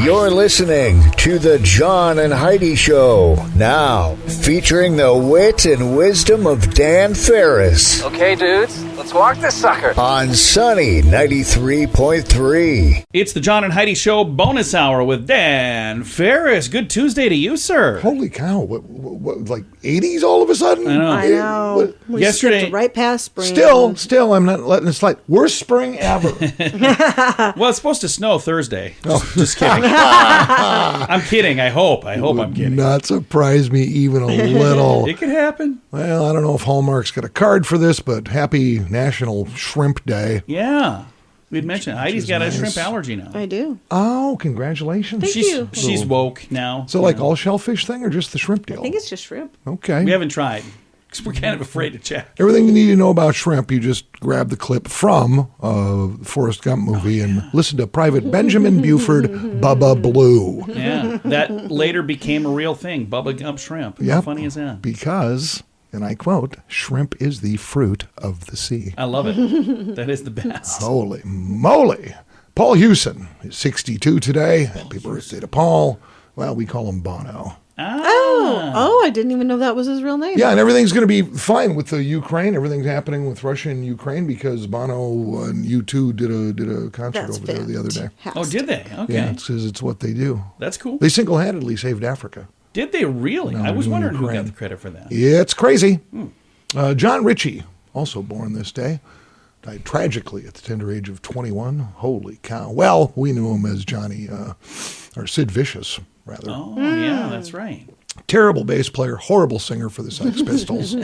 You're listening to the John and Heidi Show. Now, featuring the wit and wisdom of Dan Ferris. Okay, dudes, let's walk this sucker. On Sunny 93.3. It's the John and Heidi Show bonus hour with Dan Ferris. Good Tuesday to you, sir. Holy cow. What like 80s all of a sudden? I know. We Yesterday, skipped right past spring. Still, I'm not letting it slide. Worst spring ever. well, it's supposed to snow Thursday. Just kidding. I'm kidding. I hope I'm kidding. Not surprise me even a little. It could happen. Well, I don't know if Hallmark's got a card for this, but happy National Shrimp Day. Yeah. We'd mentioned Heidi's got a shrimp allergy now. I do. Oh, congratulations. Thank you. She's woke now. So like all shellfish thing or just the shrimp deal? I think it's just shrimp. Okay. We haven't tried because we're kind of afraid to check. Everything you need to know about shrimp, you just grab the clip from the Forrest Gump movie and listen to Private Benjamin Buford, Bubba Blue. Yeah, that later became a real thing, Bubba Gump shrimp. How funny is that? Because, and I quote, shrimp is the fruit of the sea. I love it. That is the best. Holy moly. Paul Hewson is 62 today. Happy birthday to Paul. Well, we call him Bono. Oh, I didn't even know that was his real name. Yeah, and everything's going to be fine with the Ukraine. Everything's happening with Russia and Ukraine because Bono and U2 did a concert over there the other day. Oh, did they? Okay. Yeah, it's what they do. That's cool. They single-handedly saved Africa. Did they really? I was wondering who got the credit for that. Yeah, it's crazy. John Ritchie, also born this day, died tragically at the tender age of 21. Holy cow. Well, we knew him as Johnny, or Sid Vicious, rather. Oh, yeah, that's right. Terrible bass player, horrible singer for the Sex Pistols.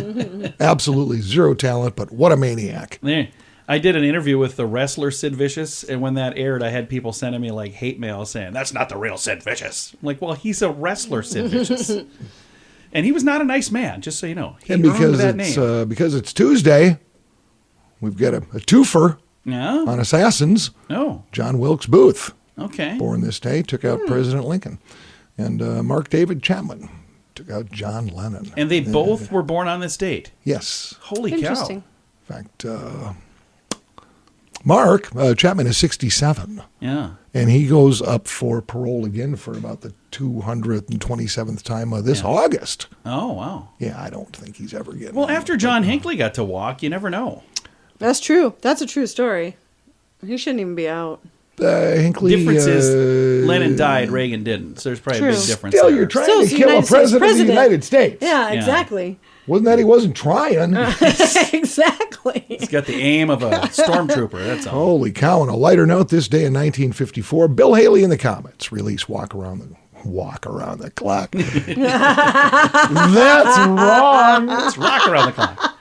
Absolutely zero talent, but what a maniac. There. I did an interview with the wrestler Sid Vicious, and when that aired, I had people sending me like hate mail saying, that's not the real Sid Vicious. I'm like, well, he's a wrestler, Sid Vicious. And he was not a nice man, just so you know. He and because it's Tuesday, we've got a twofer on Assassins. Oh. John Wilkes Booth, born this day, took out President Lincoln. And Mark David Chapman took out John Lennon. And they both were born on this date? Yes. Holy cow. Interesting. In fact, Mark Chapman is 67. Yeah. And he goes up for parole again for about the 227th time this August. Oh, wow. Yeah, I don't think he's ever getting Well, after John Hinckley got to walk, you never know. That's true. That's a true story. He shouldn't even be out. Hinckley... Difference is Lennon died, Reagan didn't. So there's probably a big difference Still, there. you're trying to kill a president of the United States. Yeah, exactly. Wasn't that he wasn't trying? Exactly. He's got the aim of a stormtrooper, that's all. Holy cow. On a lighter note, this day in 1954, Bill Haley and the Comets released Walk Around the Clock. That's wrong. Let's rock around the clock.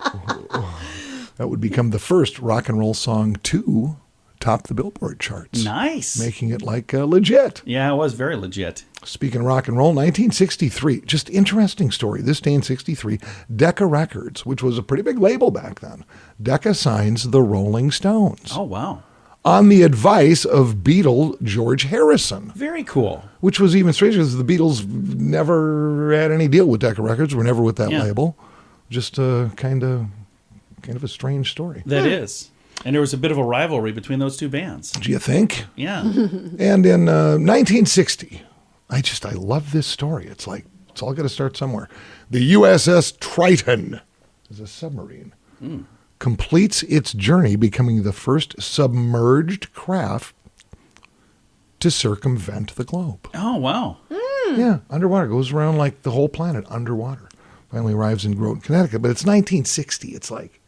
That would become the first rock and roll song to top the Billboard charts. Nice. Making it like legit. Yeah, it was very legit. Speaking of rock and roll, 1963, just interesting story. This day in 63, Decca Records, which was a pretty big label back then, Decca signs the Rolling Stones. Oh, wow. On the advice of Beatle George Harrison. Very cool. Which was even stranger because the Beatles never had any deal with Decca Records, were never with that label. Just kind of a strange story. That is. And there was a bit of a rivalry between those two bands. Do you think? Yeah. And in 1960, I love this story. It's like, it's all got to start somewhere. The USS Triton is a submarine. Completes its journey, becoming the first submerged craft to circumvent the globe. Oh, wow. Yeah, underwater. Goes around like the whole planet underwater. Finally arrives in Groton, Connecticut. But it's 1960. It's like,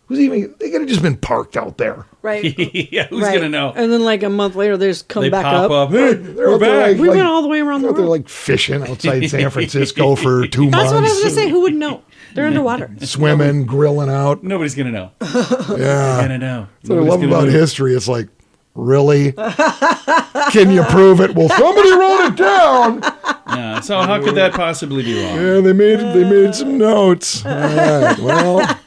they could have just been parked out there. Right. Yeah, who's going to know? And then like a month later, they just come back pop up. Hey, we're back. We went all the way around the world. They're like fishing outside San Francisco for 2 months. That's what I was going to say. Who would know? They're underwater. Swimming, grilling out. Nobody's going to know. Yeah. They're going to know. That's what I love about history. It's like, really? Can you prove it? Well, somebody wrote it down. Yeah, so how could that possibly be wrong? Yeah, they made some notes. All right, well,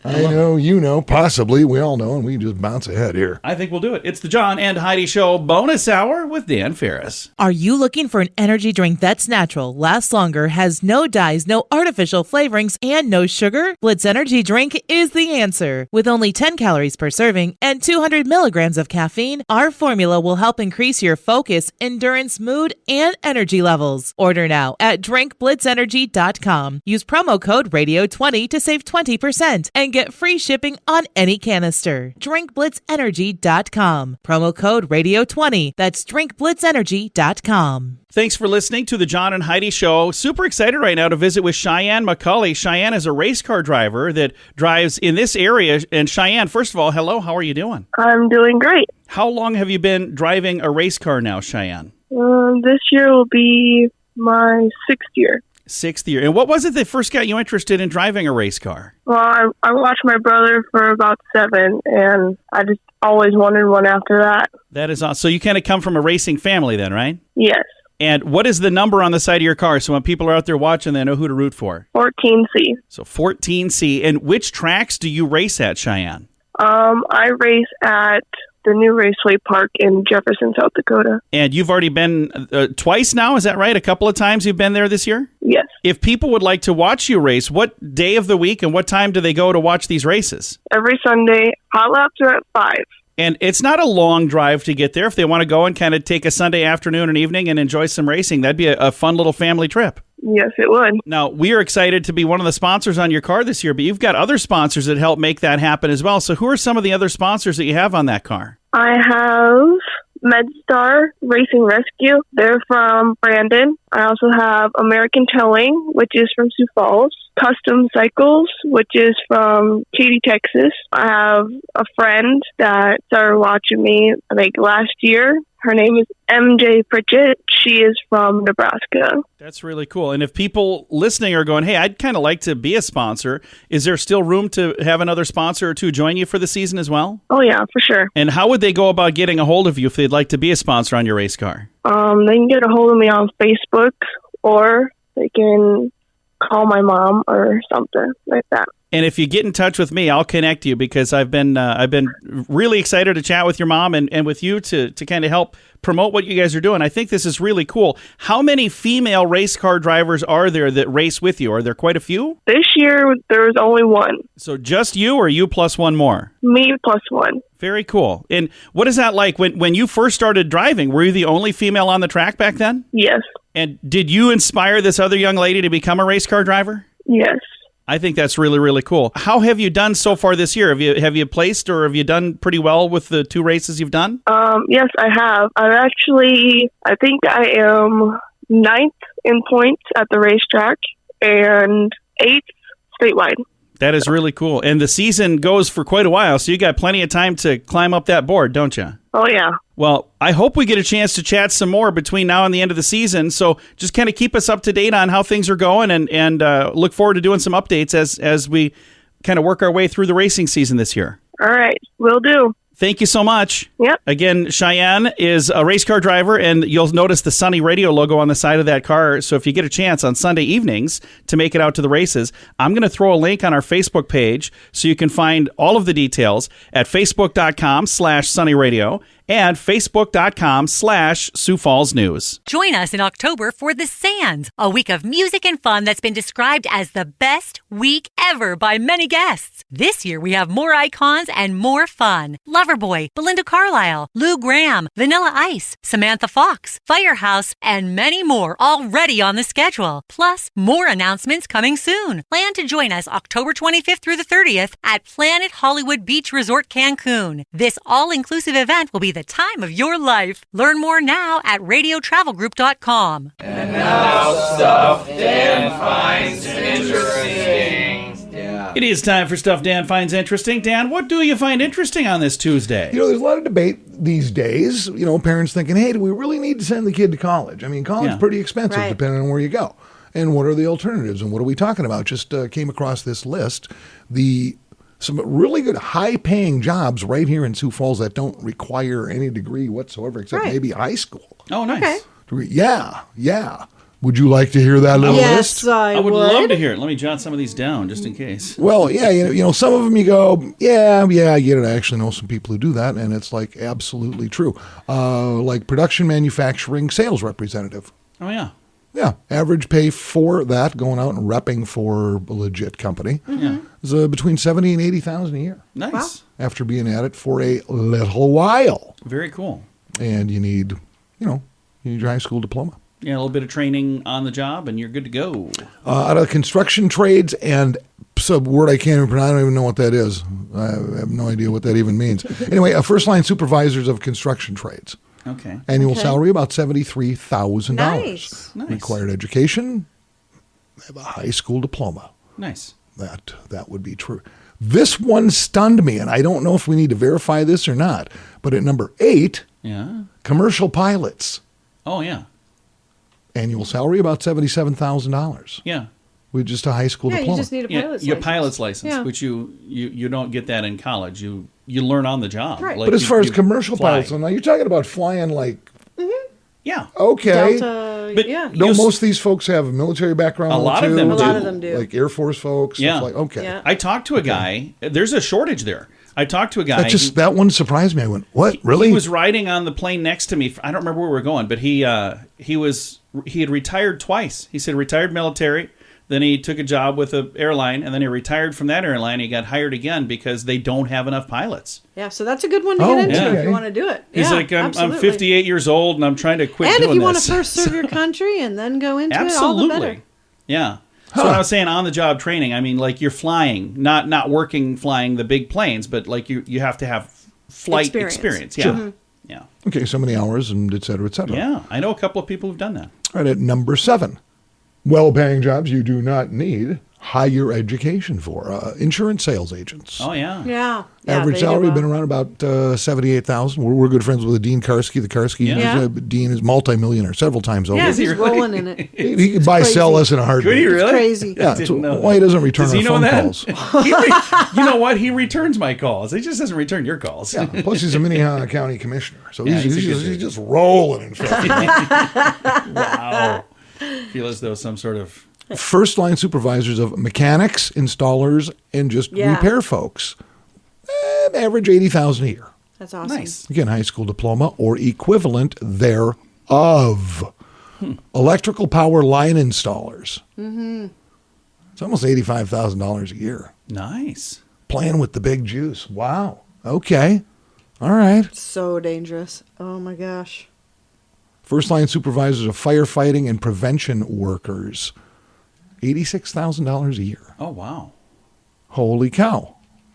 I know, you know, possibly. We all know, and we just bounce ahead here. I think we'll do it. It's the John and Heidi Show bonus hour with Dan Ferris. Are you looking for an energy drink that's natural, lasts longer, has no dyes, no artificial flavorings, and no sugar? Blitz Energy Drink is the answer. With only 10 calories per serving and 200 milligrams of caffeine, our formula will help increase your focus, endurance, mood, and energy levels. Order now at drinkblitzenergy.com. Use promo code RADIO20 to save 20% and get free shipping on any canister. drinkblitzenergy.com. Promo code RADIO20. That's drinkblitzenergy.com. Thanks for listening to the John and Heidi Show. Super excited right now to visit with Cheyenne McCauley. Cheyenne is a race car driver that drives in this area. And Cheyenne, first of all, hello, how are you doing? I'm doing great. How long have you been driving a race car now, Cheyenne? This year will be my 6th year. 6th year. And what was it that first got you interested in driving a race car? Well, I watched my brother for about 7, and I just always wanted one after that. That is awesome. So you kind of come from a racing family then, right? Yes. And what is the number on the side of your car so when people are out there watching, they know who to root for? 14C. So 14C. And which tracks do you race at, Cheyenne? I race at the new Raceway Park in Jefferson, South Dakota. And you've already been twice now, is that right? A couple of times you've been there this year? Yes. If people would like to watch you race, what day of the week and what time do they go to watch these races? Every Sunday. Hot laps are at 5. And it's not a long drive to get there. If they want to go and kind of take a Sunday afternoon and evening and enjoy some racing, that'd be a fun little family trip. Yes, it would. Now, we are excited to be one of the sponsors on your car this year, but you've got other sponsors that help make that happen as well. So who are some of the other sponsors that you have on that car? I have MedStar Racing Rescue. They're from Brandon. I also have American Towing, which is from Sioux Falls. Custom Cycles, which is from Katy, Texas. I have a friend that started watching me, I think, last year. Her name is MJ Pritchett. She is from Nebraska. That's really cool. And if people listening are going, hey, I'd kind of like to be a sponsor, is there still room to have another sponsor or two join you for the season as well? Oh, yeah, for sure. And how would they go about getting a hold of you if they'd like to be a sponsor on your race car? They can get a hold of me on Facebook, or they can call my mom or something like that. And if you get in touch with me, I'll connect you because I've been really excited to chat with your mom and with you to kind of help promote what you guys are doing. I think this is really cool. How many female race car drivers are there that race with you? Are there quite a few? This year, there was only one. So just you or you plus one more? Me plus one. Very cool. And what is that like when you first started driving? Were you the only female on the track back then? Yes. And did you inspire this other young lady to become a race car driver? Yes. I think that's really, really cool. How have you done so far this year? Have you placed or have you done pretty well with the 2 races you've done? Yes, I have. I think I am 9th in points at the racetrack and 8th statewide. That is really cool. And the season goes for quite a while, so you got plenty of time to climb up that board, don't you? Oh, yeah. Well, I hope we get a chance to chat some more between now and the end of the season. So just kind of keep us up to date on how things are going and look forward to doing some updates as we kind of work our way through the racing season this year. All right. Will do. Thank you so much. Yep. Again, Cheyenne is a race car driver, and you'll notice the Sunny Radio logo on the side of that car. So if you get a chance on Sunday evenings to make it out to the races, I'm going to throw a link on our Facebook page so you can find all of the details at facebook.com/sunnyradio and facebook.com/Sioux Falls News. Join us in October for The Sands, a week of music and fun that's been described as the best week ever by many guests. This year we have more icons and more fun. Loverboy, Belinda Carlisle, Lou Graham, Vanilla Ice, Samantha Fox, Firehouse, and many more already on the schedule. Plus, more announcements coming soon. Plan to join us October 25th through the 30th at Planet Hollywood Beach Resort Cancun. This all-inclusive event will be the time of your life. Learn more now at radiotravelgroup.com. And now stuff Dan finds interesting. Yeah. It is time for Stuff Dan Finds Interesting. Dan, what do you find interesting on this Tuesday? You know, there's a lot of debate these days, you know, parents thinking, hey, do we really need to send the kid to college? I mean, college is pretty expensive depending on where you go. And what are the alternatives and what are we talking about? Just came across this list. Some really good high-paying jobs right here in Sioux Falls that don't require any degree whatsoever except maybe high school. Oh, nice. Okay. Yeah. Would you like to hear that little Yes, list? I I would would. love to hear it. Let me jot some of these down just in case. Well, yeah, you know, some of them you go, yeah, I get it. I actually know some people who do that, and it's like absolutely true. Like production, manufacturing, sales representative. Oh, yeah. Yeah, average pay for that, going out and repping for a legit company, is between $70,000 and $80,000 a year. Nice. After being at it for a little while, Very cool. and you need your high school diploma. Yeah, a little bit of training on the job, and you're good to go. Out of construction trades and sub word I can't even pronounce. I don't even know what that is. I have no idea what that even means. Anyway, first line supervisors of construction trades. Okay. Annual Okay. salary about $73,000. Nice. Nice. Required education, have a high school diploma. Nice. That would be true. This one stunned me, and I don't know if we need to verify this or not. But at number 8, Yeah. commercial pilots. Oh, yeah. Annual salary about $77,000 Yeah. with just a high school Yeah, diploma. you just need a Yeah, pilot's your license. pilot's license, Yeah. which you don't get that in college. You learn on the job. Right. Like but as you- far as you commercial fly. pilots, now you're talking about flying like, Yeah. okay. Delta, But- yeah. No, You s- most of these folks have a military background. A lot of too, them A lot of them do. Like Air Force folks. Yeah. Stuff like, okay. Yeah. I talked to a guy. There's a shortage there. I talked to a guy. That one surprised me. I went, what? Really? He was riding on the plane next to me. I don't remember where we were going, but he had retired twice. He said retired military, then he took a job with an airline, and then he retired from that airline. He got hired again because they don't have enough pilots. Yeah, so that's a good one to Oh, get into yeah. if you want to do it. He's Yeah, like, I'm absolutely. 58 years old, and I'm trying to quit And doing if you want this. to first serve your country and then go into it, all the Absolutely. better. Yeah. So when I was saying on the job training, I mean like you're flying, not working flying the big planes, but like you have to have flight experience. Yeah. Yeah. Okay, so many hours and et cetera, et cetera. Yeah. I know a couple of people who've done that. All right, at number 7, well-paying jobs you do not need higher education for. Insurance sales agents. Oh yeah. Yeah. Average they do salary well. been around about $78,000. We're good friends with Dean Karski. The Karski, Yeah. Dean is multimillionaire several times over. Yeah, Is he he's really? rolling in it. He could buy, crazy. sell us in a heartbeat. Could he really? It's crazy. Yeah, Didn't so know why he doesn't return Does our he know phone that? calls. You know what? He returns my calls. He just doesn't return your calls. Yeah, plus he's a Minnehaha County commissioner, so Yeah, he's he's a good dude. just rolling in fact. Wow. Feel as though some sort of First line supervisors of mechanics, installers, and just Yeah. repair folks. Average $80,000 a year. That's awesome. nice. Again, high school diploma or equivalent thereof. Electrical power line installers. Mm-hmm. It's almost $85,000 a year. Nice. Playing with the big juice. Wow. Okay. All right. So dangerous. Oh my gosh. First line supervisors of firefighting and prevention workers. $86,000 a year. Oh wow. Holy cow.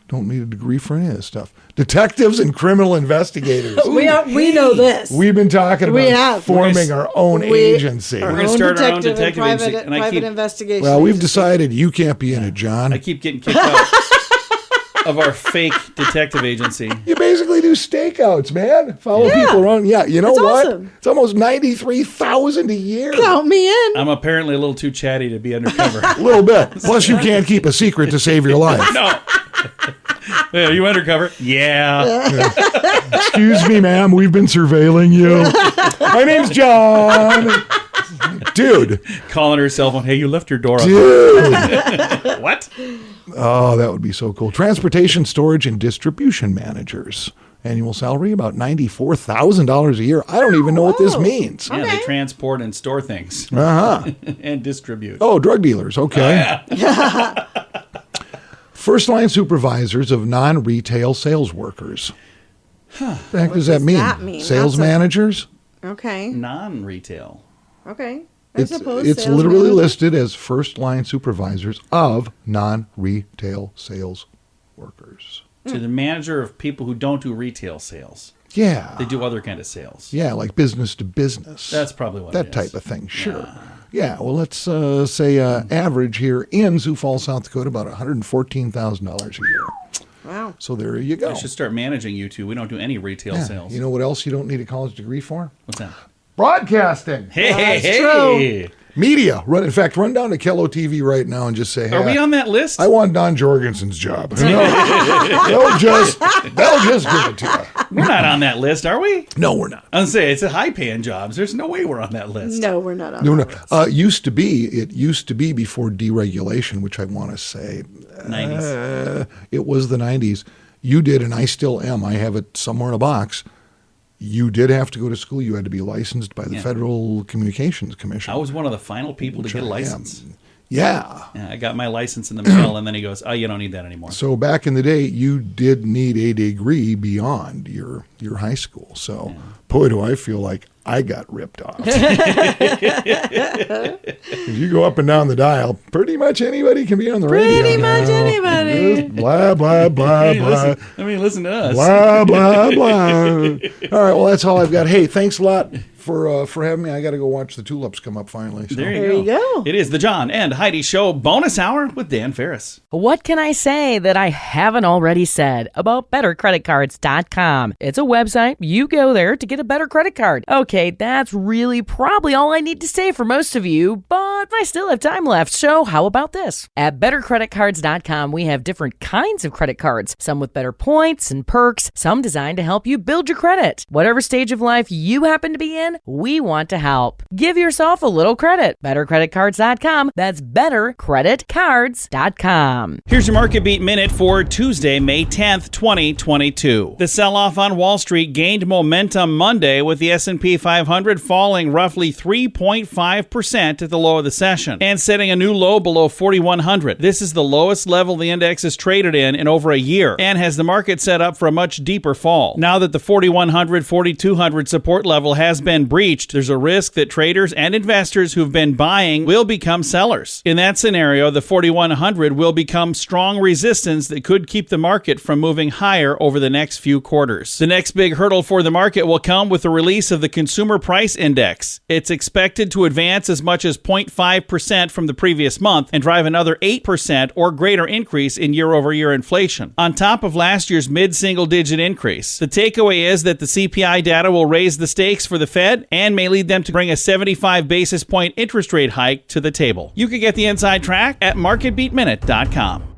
Don't need a degree for any of this stuff. Detectives and criminal investigators. We know this. We've been talking We about have. forming our own agency. Our We're gonna own start our own detective detective and agency, and I private keep- investigation. Well, we've agency. decided you can't be in it, John. I keep getting kicked out of our fake detective agency. You basically do stakeouts, man. Follow Yeah. people around. Yeah, you know That's what? awesome. It's almost $93,000 a year. Count me in. I'm apparently a little too chatty to be undercover. A little bit. Plus, you can't keep a secret to save your life. No. Yeah, are you undercover? Yeah. Excuse me, ma'am. We've been surveilling you. My name's John. Dude. Calling her cell phone. Hey, you left your door open. Dude. What? Oh, that would be so cool. Transportation, storage, and distribution managers. Annual salary about $94,000 a year. I don't even know what this Whoa. means. Yeah, Okay. they transport and store things Uh-huh. and distribute. Oh, drug dealers. Okay. First line supervisors of non-retail sales workers. The heck does that does mean? that mean? Sales That's a- managers? Mm-hmm. Okay. Non-retail. Okay. I It's suppose. it's sales literally manager. listed as first line supervisors of non-retail sales workers. So the manager of people who don't do retail sales. Yeah. They do other kind of sales. Yeah, like business to business. That's probably what that it type is. of thing. Sure. Yeah. Well, let's say average here in Sioux Falls, South Dakota, about $114,000 a year. Wow. So there you go. I should start managing you two. We don't do any retail Yeah. sales. You know what else you don't need a college degree for? What's that? Broadcasting. Hey, That's hey, true. hey. Media. In fact, run down to Kello TV right now and just say, hey, Are we on that list? I want Don Jorgensen's job. They'll just give it to you. We're not on that list, are we? No, we're not. I was going to say, it's a high-paying jobs. There's no way we're on that list. No, we're not on No, that list. It used to be before deregulation, which I want to say 90s. It was the 90s. You did, and I still am. I have it somewhere in a box. You did have to go to school. You had to be licensed by the Federal Communications Commission. I was one of the final people to get a license. Yeah. I got my license in the mail, and then he goes, oh, you don't need that anymore. So back in the day, you did need a degree beyond your high school. So, boy, do I feel like I got ripped off. If you go up and down the dial, pretty much anybody can be on the radio. Pretty much anybody. Just blah, blah, blah, blah. Listen to us. Blah, blah, blah. All right, well, that's all I've got. Hey, thanks a lot for having me. I got to go watch the tulips come up finally. So. There you go. It is the John and Heidi Show bonus hour with Dan Ferris. What can I say that I haven't already said about BetterCreditCards.com? It's a website. You go there to get a better credit card. Okay, that's really probably all I need to say for most of you, but I still have time left, so how about this? At BetterCreditCards.com, we have different kinds of credit cards, some with better points and perks, some designed to help you build your credit. Whatever stage of life you happen to be in, we want to help. Give yourself a little credit. BetterCreditCards.com. That's BetterCreditCards.com. Here's your Market Beat Minute for Tuesday, May 10th, 2022. The sell-off on Wall Street gained momentum Monday with the S&P 500 falling roughly 3.5% at the low of the session and setting a new low below 4,100. This is the lowest level the index has traded in over a year and has the market set up for a much deeper fall. Now that the 4,100, 4,200 support level has been breached, there's a risk that traders and investors who've been buying will become sellers. In that scenario, the 4,100 will become strong resistance that could keep the market from moving higher over the next few quarters. The next big hurdle for the market will come with the release of the Consumer Price Index. It's expected to advance as much as 0.5% from the previous month and drive another 8% or greater increase in year-over-year inflation, on top of last year's mid-single-digit increase. The takeaway is that the CPI data will raise the stakes for the Fed and may lead them to bring a 75 basis point interest rate hike to the table. You can get the inside track at marketbeatminute.com.